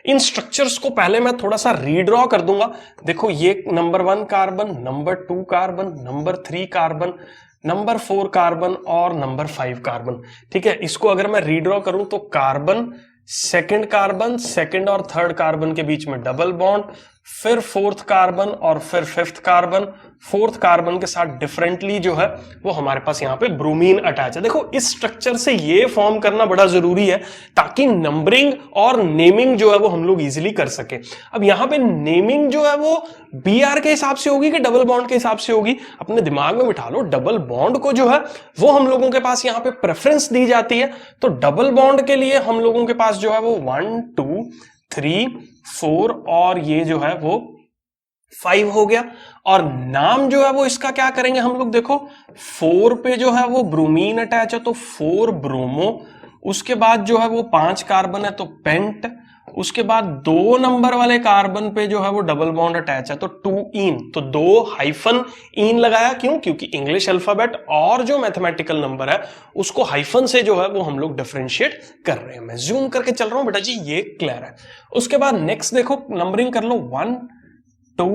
इन structures को पहले मैं थोड़ा सा रीड्रॉ कर दूंगा। देखो ये number 1 carbon, number 2 carbon, number 3 carbon, number 4 carbon और नंबर 5 कार्बन। ठीक है, इसको अगर मैं रीड्रॉ करूं तो कार्बन, सेकंड और थर्ड कार्बन के बीच में डबल बॉन्ड, फिर फोर्थ कार्बन और फिर फिफ्थ कार्बन, फोर्थ कार्बन के साथ डिफरेंटली जो है वो हमारे पास यहाँ पे ब्रोमीन अटैच है। देखो इस स्ट्रक्चर से ये फॉर्म करना बड़ा जरूरी है ताकि नंबरिंग और नेमिंग जो है वो हम लोग इजीली कर सके। अब यहाँ पे नेमिंग जो है वो Br के हिसाब से होगी कि डबल बॉन्ड के हिसाब से होगी, अपने दिमाग में बिठा लो। डबल बॉन्ड को जो है वो हम लोगों के पास यहाँ पे प्रेफरेंस दी जाती है, तो डबल बॉन्ड के लिए हम लोगों के पास जो है वो 1 2 3 4 और ये जो है वो 5 हो गया। और नाम जो है वो इसका क्या करेंगे हम लोग, देखो 4 पे जो है वो ब्रोमीन अटैच है तो 4 ब्रोमो, उसके बाद जो है वो 5 कार्बन है तो पेंट, उसके बाद 2 नंबर वाले कार्बन पे जो है वो डबल बॉन्ड अटैच है तो 2 इन, तो 2 हाइफन इन लगाया। क्यों? क्योंकि इंग्लिश अल्फाबेट और जो मैथमेटिकल नंबर है उसको हाइफन से जो है वो हम लोग डिफरेंशिएट कर रहे हैं। मैं जूम करके चल रहा हूं बेटा जी, ये क्लियर है। उसके बाद नेक्स्ट देखो नंबरिंग कर लो 1 2,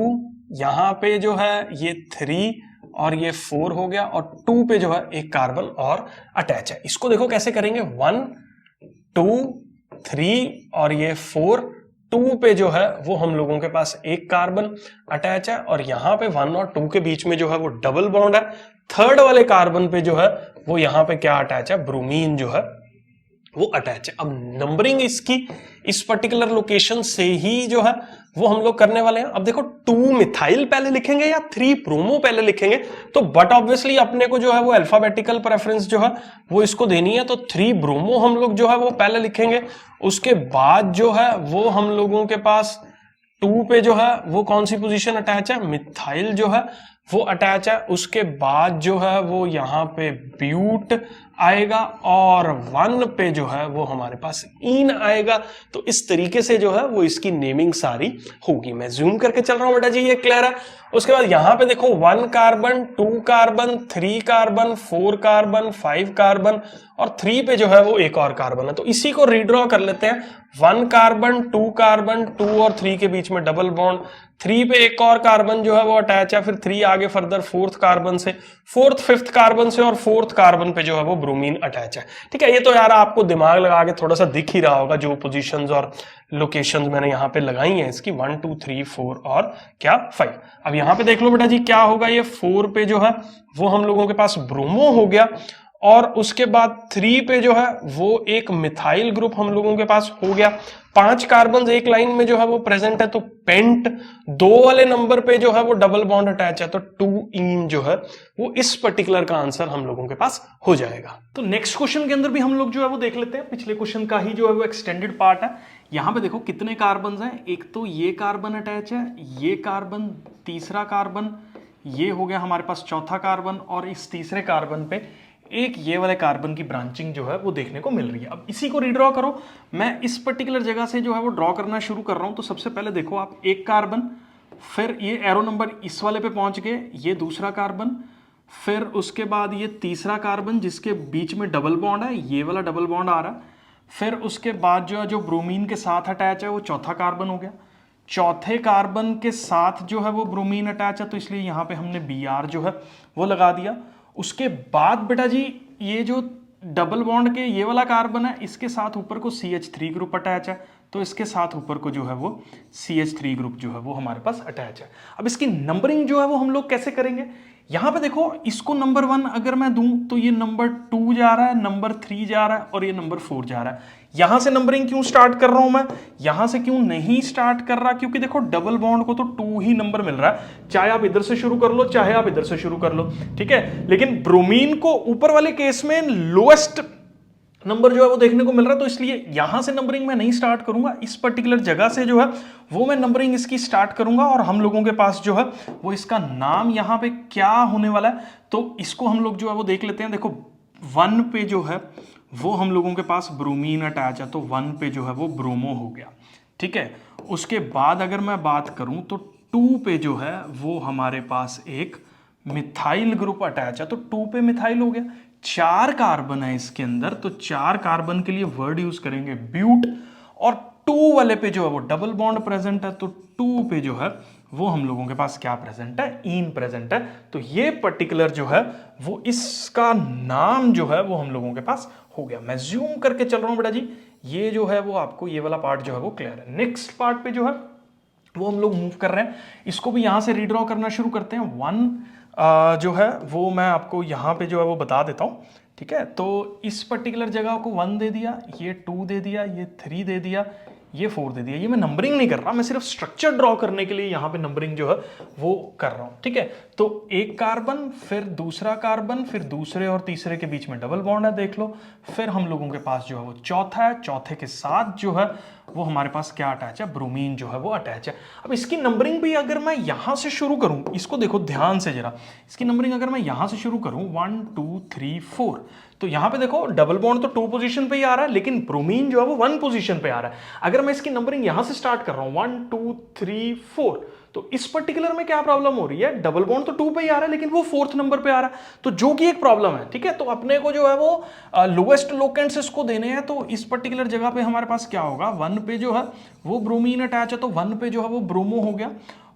यहां पे जो है ये 3 और ये 4 हो गया, और 2 पे जो है एक कार्बन और अटैच है। इसको देखो कैसे करेंगे, 1 2 3 और ये 4, 2 पे जो है वो हम लोगों के पास एक कार्बन अटैच है, और यहां पे 1 और 2 के बीच में जो है वो डबल बॉन्ड है। थर्ड वाले कार्बन पे जो है वो यहां पे क्या अटैच है, ब्रोमीन जो है वो अटैच है। अब नंबरिंग इसकी इस पर्टिकुलर लोकेशन से ही जो है वो हम लोग करने वाले हैं। अब देखो 2 मिथाइल पहले लिखेंगे या 3 ब्रोमो पहले लिखेंगे, तो बट ऑब्वियसली अपने को जो है वो अल्फाबेटिकल प्रेफरेंस जो है वो इसको देनी है, तो 3 ब्रोमो हम लोग जो है वो पहले लिखेंगे। उसके बाद जो है वो हम लोगों के पास 2 पे जो है वो कौन सी पोजीशन अटैच है, मिथाइल जो है वो अटैच है। उसके बाद जो है वो यहां पे ब्यूट आएगा, और 1 पे जो है वो हमारे पास इन आएगा। तो इस तरीके से जो है वो इसकी नेमिंग सारी होगी। मैं जूम करके चल रहा हूं बेटा जी, ये क्लियर है। उसके बाद यहां पे देखो 1 carbon, 2 carbon, 3 carbon, 4 carbon, 5 carbon, और 3 पे जो है वो एक और कार्बन है, तो इसी को रीड्रॉ कर लेते हैं। 1 कार्बन, 2 कार्बन, 2 और 3 के बीच में डबल बॉन्ड, 3 पे एक और कार्बन जो है वो अटैच है, फिर 3 आगे फर्दर फोर्थ कार्बन से, फोर्थ फिफ्थ कार्बन से, और फोर्थ कार्बन पे जो है वो ब्रोमीन अटैच है। ठीक है, ये तो यार आपको दिमाग लगा के थोड़ा सा दिख ही रहा होगा जो पोजीशंस और लोकेशंस मैंने यहाँ पे लगाई हैं इसकी, 1 2 3 4 और क्या 5। अब यहाँ पे देख लो बेटा जी क्या होगा, ये 4 पे जो है वो हम लोगों के पास ब्रोमो हो गया, और उसके बाद 3 पे जो है वो एक मिथाइल ग्रुप हम लोगों के पास हो गया। 5 कार्बन एक लाइन में जो है वो प्रेजेंट है तो पेंट, 2 वाले नंबर पे जो है वो डबल बॉन्ड अटैच है तो 2 इन जो है वो इस पर्टिकुलर का आंसर हम लोगों के पास हो जाएगा। तो नेक्स्ट क्वेश्चन के अंदर भी हम लोग जो है वो देख लेते हैं, पिछले क्वेश्चन का ही जो है वो एक्सटेंडेड पार्ट है। यहां पे देखो कितने कार्बन हैं, एक तो ये कार्बन अटैच है, ये कार्बन, तीसरा कार्बन, ये हो गया हमारे पास चौथा कार्बन, और इस तीसरे कार्बन पे एक ये वाले कार्बन की ब्रांचिंग जो है वो देखने को मिल रही है। अब इसी को रीड्रॉ करो, मैं इस पर्टिकुलर जगह से जो है वो ड्रॉ करना शुरू कर रहा हूं। तो सबसे पहले देखो आप, एक कार्बन, फिर ये एरो नंबर इस वाले पे पहुंच गए, ये दूसरा कार्बन, फिर उसके बाद ये तीसरा कार्बन जिसके बीच में डबल बॉन्ड है, ये वाला डबल बॉन्ड आ रहा है, फिर उसके बाद जो है जो ब्रोमीन के साथ अटैच है वो चौथा कार्बन हो गया, चौथे कार्बन के साथ जो है वो ब्रोमीन अटैच है तो इसलिए यहाँ पे हमने Br जो है वो लगा दिया। उसके बाद बेटा जी ये जो डबल बॉन्ड के ये वाला कार्बन है इसके साथ ऊपर को CH3 ग्रुप अटैच है, तो इसके साथ ऊपर को जो है वो CH3 ग्रुप जो है वो हमारे पास अटैच है। अब इसकी नंबरिंग जो है वो हम लोग कैसे करेंगे, यहां पे देखो इसको नंबर 1 अगर मैं दूं तो ये नंबर 2 जा रहा है, नंबर 3 जा रहा है और ये नंबर 4 जा रहा है। यहां से नंबरिंग क्यों स्टार्ट कर रहा हूं मैं, यहां से क्यों नहीं स्टार्ट कर रहा, क्योंकि देखो डबल बॉन्ड को तो 2 ही नंबर मिल रहा है, चाहे आप इधर से शुरू कर लो चाहे आप इधर से शुरू कर लो, ठीक है। लेकिन ब्रोमीन को ऊपर वाले केस में लोएस्ट नंबर जो है वो देखने को मिल रहा है, तो इसलिए यहां से नंबरिंग मैं नहीं स्टार्ट करूंगा, इस पर्टिकुलर जगह से जो है वो मैं नंबरिंग इसकी स्टार्ट करूंगा। और हम लोगों के पास जो है वो इसका नाम यहां पे क्या होने वाला है, तो इसको हम लोग जो है वो देख लेते हैं। देखो 1 पे जो है वो हम लोगों के पास ब्रोमीन अटैच है, तो 1 पे जो है वो ब्रोमो हो गया, ठीक है। उसके बाद अगर मैं बात करूं तो 2 पे जो है वो हमारे पास एक मिथाइल ग्रुप अटैच है, तो 2 पे मिथाइल हो गया। 4 कार्बन है इसके अंदर, तो 4 कार्बन के लिए वर्ड यूज करेंगे ब्यूट, और टू वाले पे जो है वो डबल बॉन्ड प्रेजेंट है, तो टू पे जो है वो हम लोगों के पास क्या प्रेजेंट है, इन प्रेजेंट है। तो ये पर्टिकुलर जो है वो इसका नाम जो है वो हम लोगों के पास हो गया। मैं जूम करके चल रहा हूं बेटा जी, ये जो है वो आपको ये वाला पार्ट जो है वो क्लियर है। नेक्स्ट पार्ट पे जो है वो हम लोग मूव कर रहे हैं, इसको भी यहां से रीड्रॉ करना शुरू करते हैं। वन जो है वो मैं आपको यहां पे जो है वो बता देता हूं, ठीक है। तो इस पर्टिकुलर जगह को 1 दे दिया, ये 2 दे दिया, ये 3 दे दिया, ये 4 दे दिया। ये मैं नंबरिंग नहीं कर रहा, मैं सिर्फ स्ट्रक्चर ड्रॉ करने के लिए यहां पे नंबरिंग जो है वो कर रहा हूं, ठीक है। तो एक कार्बन, फिर दूसरा कार्बन, फिर दूसरे और तीसरे के बीच में डबल बॉन्ड है, देख लो। फिर हम लोगों के पास जो है वो चौथा है, चौथे के साथ जो है वो हमारे पास क्या अटैच है, ब्रोमीन जो है वो अटैच है। अब इसकी नंबरिंग भी अगर मैं यहां से शुरू करूं, इसको देखो ध्यान से जरा, इसकी नंबरिंग अगर मैं यहां से शुरू करूं 1 2 3 4, तो यहां पे देखो डबल बॉन्ड तो 2 पोजीशन पे ही आ रहा है, लेकिन ब्रोमीन जो है वो 1 पोजीशन पे आ रहा है। अगर मैं इसकी नंबरिंग यहां से स्टार्ट कर रहा हूं 1 2 3 4, तो इस पर्टिकुलर में क्या प्रॉब्लम हो रही है, डबल बॉन्ड तो 2 पे ही आ रहा है लेकिन वो 4th नंबर पे आ रहा है, तो जो कि एक प्रॉब्लम है, ठीक है। तो अपने को जो है वो लोएस्ट लोकेंट्स इसको देने हैं, तो इस पर्टिकुलर जगह पे हमारे पास क्या होगा, 1 पे जो है वो ब्रोमीन अटैच है, तो 1 पे जो है वो ब्रोमो हो गया।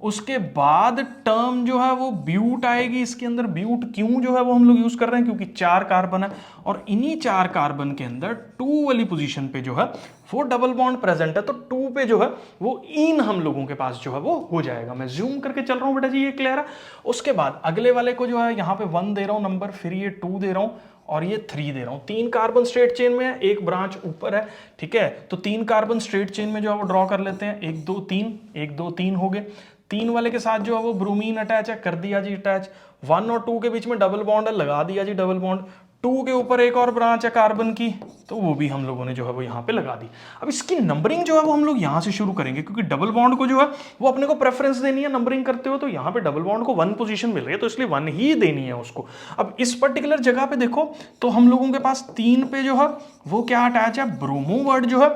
उसके बाद टर्म जो है वो ब्यूट आएगी इसके अंदर। ब्यूट क्यों जो है वो हम लोग यूज कर रहे हैं, क्योंकि 4 कार्बन है और इन्हीं 4 कार्बन के अंदर 2 वाली पोजीशन पे जो है वो डबल बॉन्ड प्रेजेंट है, तो 2 पे जो है वो इन हम लोगों के पास जो है वो हो जाएगा। मैं जूम करके चल रहा हूं बेटा जी, ये क्लियर है। उसके बाद अगले वाले को जो है यहां पे 1 दे रहा हूं नंबर, फिर ये 2 दे रहा हूं और ये 3 दे रहा हूं। 3 कार्बन स्ट्रेट चेन में है, एक ब्रांच ऊपर है, ठीक है। तो 3 कार्बन स्ट्रेट चेन में जो है वो ड्रॉ कर लेते हैं, 1 2 3, 1 2 3 हो गए। 3 वाले के साथ जो है वो ब्रोमीन अटैच है, कर दिया जी अटैच। 1 और 2 के बीच में डबल बॉन्ड है, लगा दिया जी डबल बॉन्ड। 2 के ऊपर एक और ब्रांच है कार्बन की, तो वो भी हम लोगों ने जो है वो यहाँ पे लगा दी। अब इसकी नंबरिंग जो है वो हम लोग यहाँ से शुरू करेंगे, क्योंकि डबल बॉन्ड को जो है वो अपने को प्रेफरेंस देनी है नंबरिंग करते हो, तो यहाँ पे डबल बॉन्ड को 1 पोजीशन मिल रही है, तो इसलिए 1 ही देनी है उसको। अब इस पर्टिकुलर जगह पे देखो, तो हम लोगों के पास 3 पे जो है वो क्या अटैच है, ब्रोमो वर्ड जो है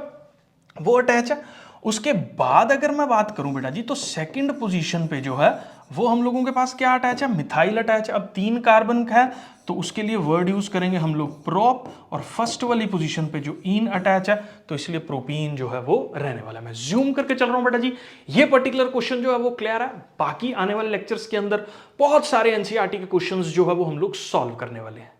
वो अटैच है। उसके बाद अगर मैं बात करूं बेटा जी, तो सेकंड पोजीशन पे जो है वो हम लोगों के पास क्या अटैच है, मिथाइल अटैच है। अब 3 कार्बन का है तो उसके लिए वर्ड यूज करेंगे हम लोग प्रोप, और फर्स्ट वाली पोजीशन पे जो इन अटैच है तो इसलिए प्रोपीन जो है वो रहने वाला है। मैं जूम करके चल रहा हूं बेटा जी, ये पर्टिकुलर क्वेश्चन जो है वो क्लियर है। बाकी आने वाले लेक्चर्स के अंदर बहुत सारे एनसीईआरटी के क्वेश्चंस जो है वो हम लोग सॉल्व करने वाले हैं।